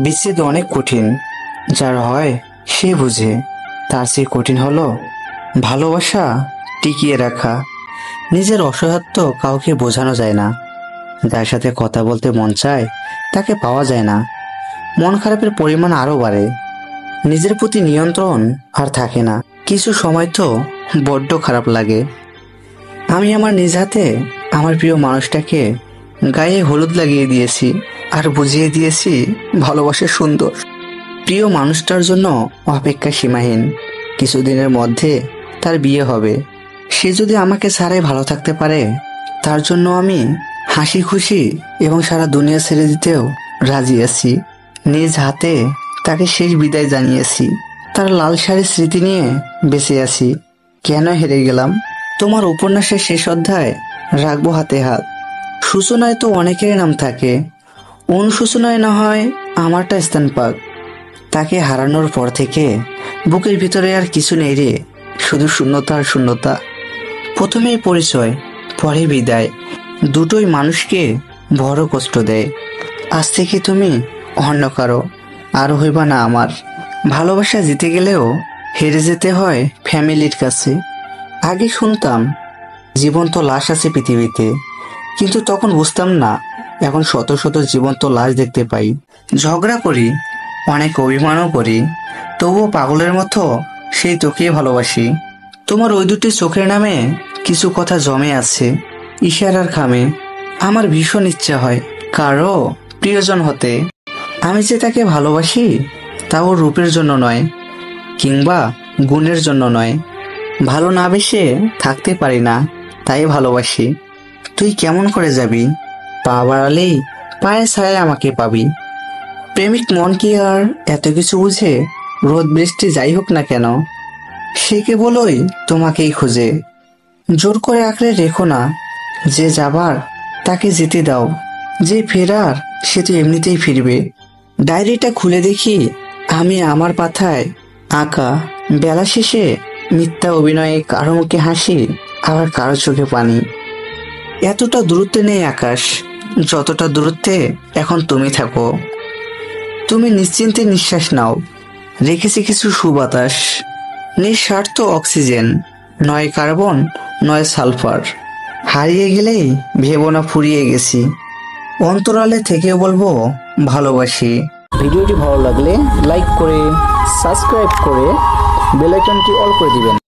বিচ্ছেদ অনেক কঠিন, যার হয় সে বুঝে। তার চেয়ে কঠিন হলো ভালোবাসা টিকিয়ে রাখা। নিজের অসহায়ত্ব কাউকে বোঝানো যায় না। যার সাথে কথা বলতে মন চায় তাকে পাওয়া যায় না। মন খারাপের পরিমাণ আরো বাড়ে। নিজের প্রতি নিয়ন্ত্রণ আর থাকে না। কিছু সময় তো বড্ড খারাপ লাগে। আমি আমার নিজ হাতে আমার প্রিয় মানুষটাকে গায়ে হলুদ লাগিয়ে দিয়েছি, আর বুঝিয়ে দিয়েছি ভালোবাসা সুন্দর। প্রিয় মানুষটার জন্য অপেক্ষা সীমাহীন। কিছুদিনের মধ্যে তার বিয়ে হবে। সে যদি আমাকে ছাড়াই ভালো থাকতে পারে, তার জন্য আমি হাসি খুশি এবং সারা দুনিয়া ছেড়ে দিতেও রাজি আছি। নিজ হাতে তাকে শেষ বিদায় জানিয়েছি। তার লাল শাড়ির স্মৃতি নিয়ে বেঁচে আছি। কেন হেরে গেলাম? তোমার উপন্যাসের শেষ অধ্যায় রাখবো হাতে হাত। সূচনায় তো অনেকেরই নাম থাকে, অনুশোচনায় না হয় আমারটা স্থান পাক। তাকে হারানোর পর থেকে বুকের ভিতরে আর কিছু নেই রে, শুধু শূন্যতা আর শূন্যতা। প্রথমে পরিচয়, পরে বিদায়, দুটোই মানুষকে বড় কষ্ট দেয়। আজ থেকে তুমি অন্য কারো, আর হইবা না আমার। ভালোবাসা জিতে গেলেও হেরে যেতে হয় ফ্যামিলির কাছে। আগে শুনতাম জীবন্ত লাশ আছে পৃথিবীতে, কিন্তু তখন বুঝতাম না। এখন শত শত জীবন্ত লাশ দেখতে পাই। ঝগড়া করি, অনেক অভিমানও করি, তবুও পাগলের মতো সেই তোকেই ভালোবাসি। তোমার ওই দুটি চোখের নামে কিছু কথা জমে আছে ইশারার খামে। আমার ভীষণ ইচ্ছা হয় কারো প্রিয়জন হতে। আমি যে তাকে ভালোবাসি তাও রূপের জন্য নয়, কিংবা গুণের জন্য নয়। ভালো না বেসে থাকতে পারি না, তাই ভালোবাসি। তুই কেমন করে যাবি? পা বাড়ালেই পায়ে ছায় আমাকে পাবি। প্রেমিক মন কি আর এত কিছু বুঝে? রোদ বৃষ্টি যাই হোক না কেন, সে কেবলই তোমাকেই খোঁজে। জোর করে আঁকড়ে রেখো না। যে যাবার তাকে যেতে দাও, যে ফেরার সে তো এমনিতেই ফিরবে। ডায়েরিটা খুলে দেখি আমি আমার পাতায় আঁকা। বেলা শেষে মিথ্যা অভিনয়ে কারো মুখে হাসি, আবার কারো চোখে পানি। এতটা দূরত্বে নেই আকাশ, যতটা দূরত্বে এখন তুমি থাকো। তুমি নিশ্চিন্তে নিঃশ্বাস নাও, রেখেছি কিছু সুবাতাস। নিঃস্বার্থ অক্সিজেন, নয় কার্বন নয় সালফার। হারিয়ে গেলেই ভেবো না ফুরিয়ে গেছি। অন্তরালে থেকে বলবো ভালোবাসি। ভিডিওটি ভালো লাগলে লাইক করে, সাবস্ক্রাইব করে বেল আইকনটি অল করে দিবেন।